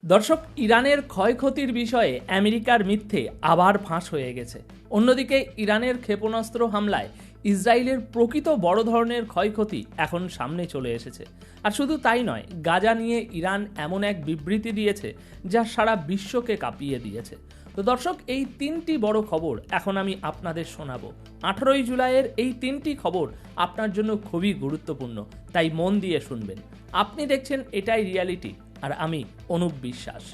দর্শক, ইরানের ক্ষয়ক্ষতির বিষয়ে আমেরিকার মিথ্যে আবার ফাঁস হয়ে গেছে। অন্যদিকে ইরানের ক্ষেপণাস্ত্র হামলায় ইসরায়েলের প্রকৃত বড় ধরনের ক্ষয়ক্ষতি এখন সামনে চলে এসেছে। আর শুধু তাই নয়, গাজা নিয়ে ইরান এমন এক বিবৃতি দিয়েছে যা সারা বিশ্বকে কাঁপিয়ে দিয়েছে। তো দর্শক, এই তিনটি বড় খবর এখন আমি আপনাদের শোনাবো। 18ই জুলাইয়ের এই তিনটি খবর আপনার জন্য খুবই গুরুত্বপূর্ণ, তাই মন দিয়ে শুনবেন। আপনি দেখছেন এটাই রিয়ালিটি, আর আমি অনুপ বিশ্বাস।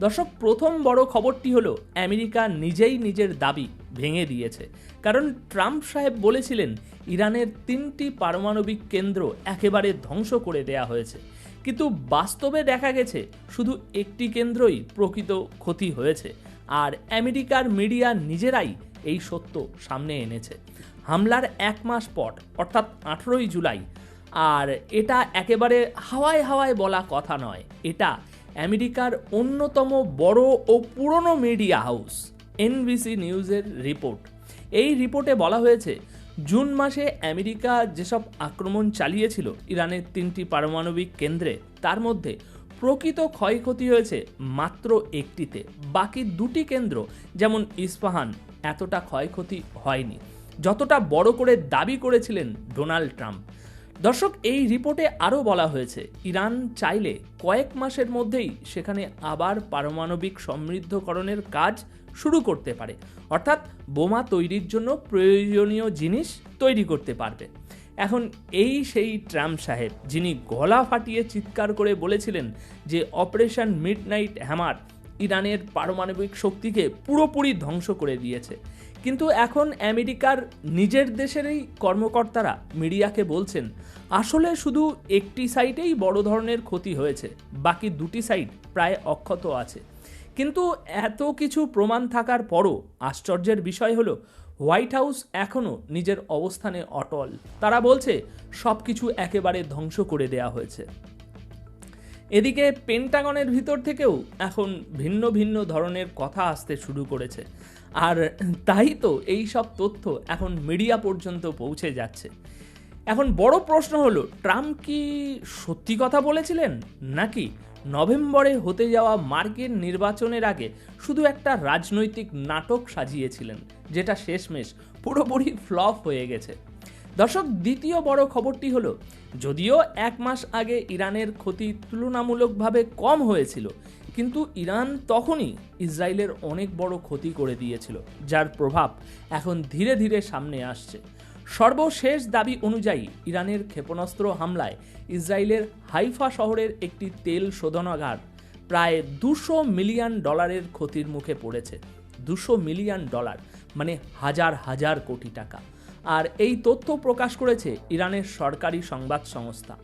দর্শক, প্রথম বড় খবরটি হলো আমেরিকা নিজেই নিজের দাবি ভেঙে দিয়েছে। কারণ ট্রাম্প সাহেব বলেছিলেন ইরানের 3টি পারমাণবিক কেন্দ্র একেবারে ধ্বংস করে দেয়া হয়েছে, কিন্তু বাস্তবে দেখা গেছে শুধু একটি কেন্দ্রই প্রকৃত ক্ষতি হয়েছে। আর আমেরিকার মিডিয়া নিজেরাই এই সত্য সামনে এনেছে হামলার এক মাস পর, অর্থাৎ 18ই জুলাই। আর এটা একেবারে হাওয়ায় হাওয়ায় বলা কথা নয়, এটা আমেরিকার অন্যতম বড় ও পুরনো মিডিয়া হাউস এনবিসি নিউজের রিপোর্ট। এই রিপোর্টে বলা হয়েছে, জুন মাসে আমেরিকা যেসব আক্রমণ চালিয়েছিল ইরানের 3টি পারমাণবিক কেন্দ্রে, তার মধ্যে প্রকৃত ক্ষয়ক্ষতি হয়েছে মাত্র একটিতে। বাকি 2টি কেন্দ্র যেমন ইস্পাহান, এতটা ক্ষয়ক্ষতি হয়নি যতটা বড় করে দাবি করেছিলেন ডোনাল্ড ট্রাম্প। দর্শক, এই রিপোর্টে আরও বলা হয়েছে ইরান চাইলে কয়েক মাসের মধ্যেই সেখানে আবার পারমাণবিক সমৃদ্ধকরণের কাজ শুরু করতে পারে, অর্থাৎ বোমা তৈরির জন্য প্রয়োজনীয় জিনিস তৈরি করতে পারবে। এখন এই সেই ট্রাম্প সাহেব যিনি গলা ফাটিয়ে চিৎকার করে বলেছিলেন যে অপারেশন মিডনাইট হ্যামার ইরানের পারমাণবিক শক্তিকে পুরোপুরি ধ্বংস করে দিয়েছে, কিন্তু এখন আমেরিকার নিজের দেশেরই কর্মকর্তারা মিডিয়াকে বলছেন আসলে শুধু একটি সাইটেই বড় ধরনের ক্ষতি হয়েছে, বাকি 2টি সাইট প্রায় অক্ষত আছে। কিন্তু এত কিছু প্রমাণ থাকার পরও আশ্চর্যের বিষয় হলো হোয়াইট হাউস এখনও নিজের অবস্থানে অটল। তারা বলছে সব কিছু একেবারে ধ্বংস করে দেয়া হয়েছে। এদিকে পেন্টাগনের ভিতর থেকেও এখন ভিন্ন ভিন্ন ধরনের কথা আসতে শুরু করেছে, আর তাই তো এই সব তথ্য এখন মিডিয়া পর্যন্ত পৌঁছে যাচ্ছে। এখন বড় প্রশ্ন হলো, ট্রাম্প কি সত্যি কথা বলেছিলেন, নাকি নভেম্বরে হতে যাওয়া মার্কিন নির্বাচনের আগে শুধু একটা রাজনৈতিক নাটক সাজিয়েছিলেন, যেটা শেষমেশ পুরোপুরি ফ্লপ হয়ে গেছে। দর্শক, দ্বিতীয় বড় খবরটি হলো, যদিও এক মাস আগে ইরানের ক্ষতি তুলনামূলকভাবে কম হয়েছিল, কিন্তু ইরান তখনই ইসরায়েলের অনেক বড় ক্ষতি করে দিয়েছিল, যার প্রভাব এখন ধীরে ধীরে সামনে আসছে। সর্বশেষ দাবি অনুযায়ী ইরানের ক্ষেপণাস্ত্র হামলায় ইসরায়েলের হাইফা শহরের একটি তেল শোধনাগার প্রায় $200 মিলিয়ন ক্ষতির মুখে পড়েছে। $200 মিলিয়ন, মানে হাজার হাজার কোটি টাকা। আর এই তথ্য প্রকাশ করেছে ইরানের সরকারি সংবাদ সংস্থা।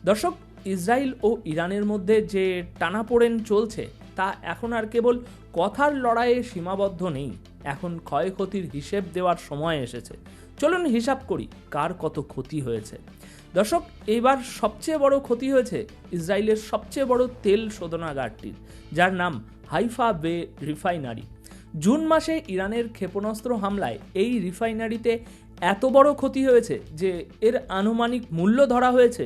দর্শক, ইসরায়েল ও ইরানের মধ্যে যে টানাপোড়েন চলছে তা এখন আর কেবল কথার লড়াইয়ে সীমাবদ্ধ নেই, এখন ক্ষয়ক্ষতির হিসেব দেওয়ার সময় এসেছে। চলুন হিসাব করি কার কত ক্ষতি হয়েছে। দর্শক, এইবার সবচেয়ে বড় ক্ষতি হয়েছে ইসরায়েলের সবচেয়ে বড় তেল শোধনাগারটির, যার নাম হাইফা বে রিফাইনারি। জুন মাসে ইরানের ক্ষেপণাস্ত্র হামলায় এই রিফাইনারিতে এত বড় ক্ষতি হয়েছে যে এর আনুমানিক মূল্য ধরা হয়েছে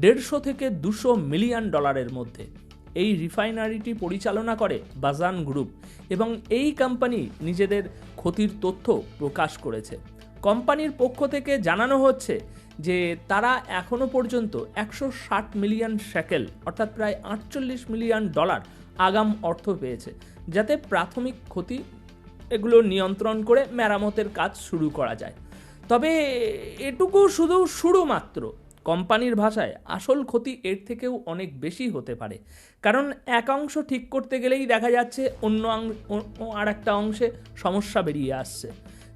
$150 থেকে $200 মিলিয়ন মধ্যে। এই রিফাইনারিটি পরিচালনা করে বাজান গ্রুপ, এবং এই কোম্পানি নিজেদের ক্ষতির তথ্য প্রকাশ করেছে। কোম্পানির পক্ষ থেকে জানানো হচ্ছে যে তারা এখনও পর্যন্ত 160 মিলিয়ন শেকেল, অর্থাৎ প্রায় $48 মিলিয়ন আগাম অর্থ পেয়েছে, যাতে প্রাথমিক ক্ষতি এগুলো নিয়ন্ত্রণ করে মেরামতের কাজ শুরু করা যায়। তবে এটুকু শুধু শুরু মাত্র। কোম্পানির ভাষায় আসল ক্ষতি এর থেকেও অনেক বেশি হতে পারে, কারণ এক অংশ ঠিক করতে গেলেই দেখা যাচ্ছে অন্য আর একটা অংশে সমস্যা বেরিয়ে আসছে,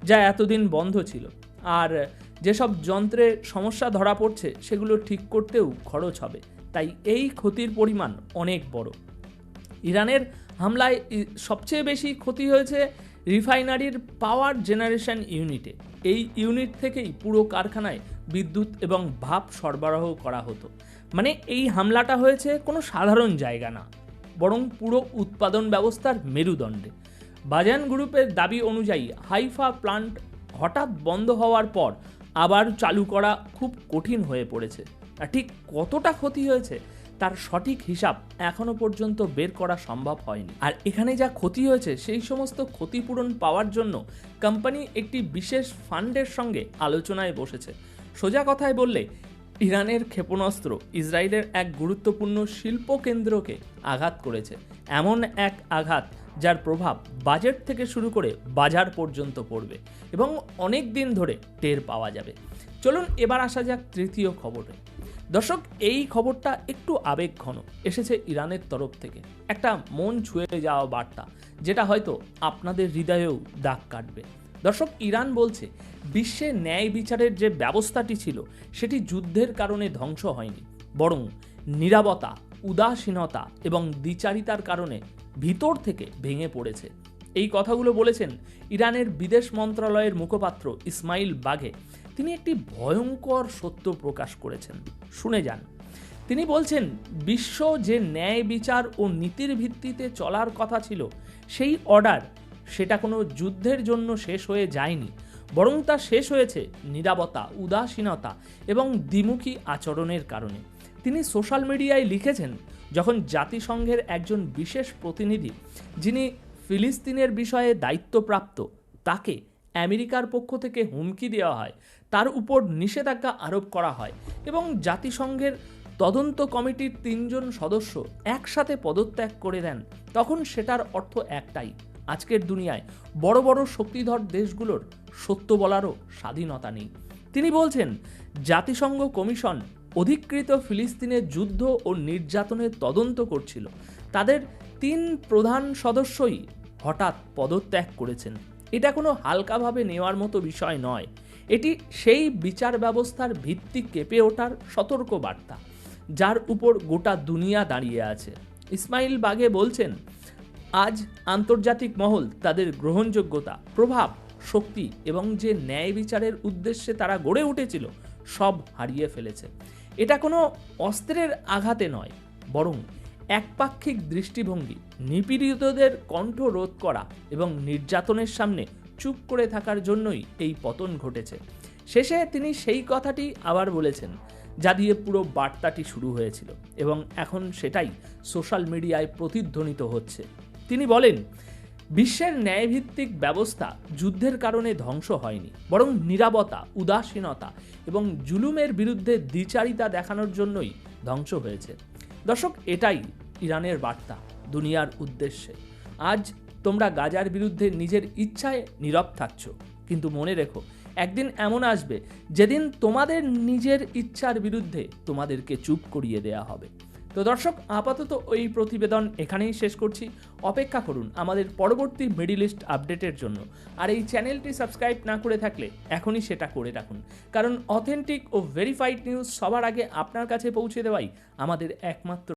যা এতদিন বন্ধ ছিল। আর যেসব যন্ত্রে সমস্যা ধরা পড়ছে সেগুলো ঠিক করতেও খরচ হবে, তাই এই ক্ষতির পরিমাণ অনেক বড়। ইরানের হামলায় সবচেয়ে বেশি ক্ষতি হয়েছে রিফাইনারির পাওয়ার জেনারেশন ইউনিটে। এই ইউনিট থেকেই পুরো কারখানায় বিদ্যুৎ এবং ভাপ সরবরাহ করা হতো। মানে এই হামলাটা হয়েছে কোনো সাধারণ জায়গা না, বরং পুরো উৎপাদন ব্যবস্থার মেরুদণ্ডে। বাজান গ্রুপের দাবি অনুযায়ী হাইফা প্লান্ট হঠাৎ বন্ধ হওয়ার পর আবার চালু করা খুব কঠিন হয়ে পড়েছে। আর ঠিক কতটা ক্ষতি হয়েছে তার সঠিক হিসাব এখনো পর্যন্ত বের করা সম্ভব হয়নি। আর এখানে যা ক্ষতি হয়েছে সেই সমস্ত ক্ষতিপূরণ পাওয়ার জন্য কোম্পানি একটি বিশেষ ফান্ডের সঙ্গে আলোচনায় বসেছে। সোজা কথায় বললে ইরানের ক্ষেপণাস্ত্র ইসরায়েলের এক গুরুত্বপূর্ণ শিল্প কেন্দ্রকে আঘাত করেছে, এমন এক আঘাত যার প্রভাব বাজেট থেকে শুরু করে বাজার পর্যন্ত পড়বে এবং অনেক দিন ধরে টের পাওয়া যাবে। চলুন এবার আসা যাক তৃতীয় খবরে। দর্শক, এই খবরটা একটু আবেগঘন, এসেছে ইরানের তরফ থেকে একটা মন ছুঁয়ে যাওয়া বার্তা, যেটা হয়তো আপনাদের হৃদয়েও দাগ কাটবে। দর্শক, ইরান বলছে বিশ্বে ন্যায় বিচারের যে ব্যবস্থাটি ছিল সেটি যুদ্ধের কারণে ধ্বংস হয়নি, বরং নীরবতা, উদাসীনতা এবং দ্বিচারিতার কারণে ভিতর থেকে ভেঙে পড়েছে। এই কথাগুলো বলেছেন ইরানের বিদেশ মন্ত্রণালয়ের মুখপাত্র ইসমাইল বাঘে। তিনি একটি ভয়ঙ্কর সত্য প্রকাশ করেছেন, শুনে যান। তিনি বলছেন, বিশ্ব যে ন্যায় বিচার ও নীতির ভিত্তিতে চলার কথা ছিল সেই অর্ডার, সেটা কোনো যুদ্ধের জন্য শেষ হয়ে যায়নি, বরং তা শেষ হয়েছে নীরবতা, উদাসীনতা এবং দ্বিমুখী আচরণের কারণে। তিনি সোশ্যাল মিডিয়ায় লিখেছেন, যখন জাতিসংঘের একজন বিশেষ প্রতিনিধি, যিনি ফিলিস্তিনের বিষয়ে দায়িত্বপ্রাপ্ত, তাকে আমেরিকার পক্ষ থেকে হুমকি দেওয়া হয়, তার উপর নিষেধাজ্ঞা আরোপ করা হয় এবং জাতিসংঘের তদন্ত কমিটির 3 জন সদস্য একসাথে পদত্যাগ করে দেন, তখন সেটার অর্থ একটাই, আজকের দুনিয়ায় বড় বড় শক্তিধর দেশগুলোর সত্য বলারও স্বাধীনতা নেই। তিনি বলছেন, জাতিসংঘ কমিশন অধিকৃত ফিলিস্তিনের যুদ্ধ ও নির্যাতনের তদন্ত করছিল, তাদের 3 প্রধান সদস্যই হঠাৎ পদত্যাগ করেছেন। এটা কোনো হালকাভাবে নেওয়ার মতো বিষয় নয়, এটি সেই বিচার ব্যবস্থার ভিত্তি কেঁপে ওঠার সতর্ক বার্তা, যার উপর গোটা দুনিয়া দাঁড়িয়ে আছে। ইসমাইল বাঘে বলছেন, আজ আন্তর্জাতিক মহল তাদের গ্রহণযোগ্যতা, প্রভাব, শক্তি এবং যে ন্যায় বিচারের উদ্দেশ্যে তারা গড়ে উঠেছিল সব হারিয়ে ফেলেছে। এটা কোনো অস্ত্রের আঘাতে নয়, বরং একপাক্ষিক দৃষ্টিভঙ্গি, নিপীড়িতদের কণ্ঠ রোধ করা এবং নির্যাতনের সামনে চুপ করে থাকার জন্যই এই পতন ঘটেছে। শেষে তিনি সেই কথাটি আবার বলেছেন যা দিয়ে পুরো বার্তাটি শুরু হয়েছিল এবং এখন সেটাই সোশ্যাল মিডিয়ায় প্রতিধ্বনিত হচ্ছে। তিনি বলেন, বিশ্বের ন্যায়ভিত্তিক ব্যবস্থা যুদ্ধের কারণে ধ্বংস হয়নি, বরং নীরবতা, উদাসীনতা এবং জুলুমের বিরুদ্ধে দ্বিচারিতা দেখানোর জন্যই ধ্বংস হয়েছে। দর্শক, এটাই ইরানের বার্তা দুনিয়ার উদ্দেশ্যে। আজ তোমরা গাজার বিরুদ্ধে নিজের ইচ্ছায় নীরব থাকছো, কিন্তু মনে রেখো, একদিন এমন আসবে যেদিন তোমাদের নিজের ইচ্ছার বিরুদ্ধে তোমাদেরকে চুপ করিয়ে দেয়া হবে। তো দর্শক, আপাতত এই প্রতিবেদন এখানেই শেষ করছি। অপেক্ষা করুন আমাদের পরবর্তী মিডল ইস্ট আপডেটের জন্য। আর এই চ্যানেলটি সাবস্ক্রাইব না করে থাকলে এখনই সেটা করে রাখুন, কারণ অথেন্টিক ও ভেরিফাইড নিউজ সবার আগে আপনার কাছে পৌঁছে দেওয়াই আমাদের একমাত্র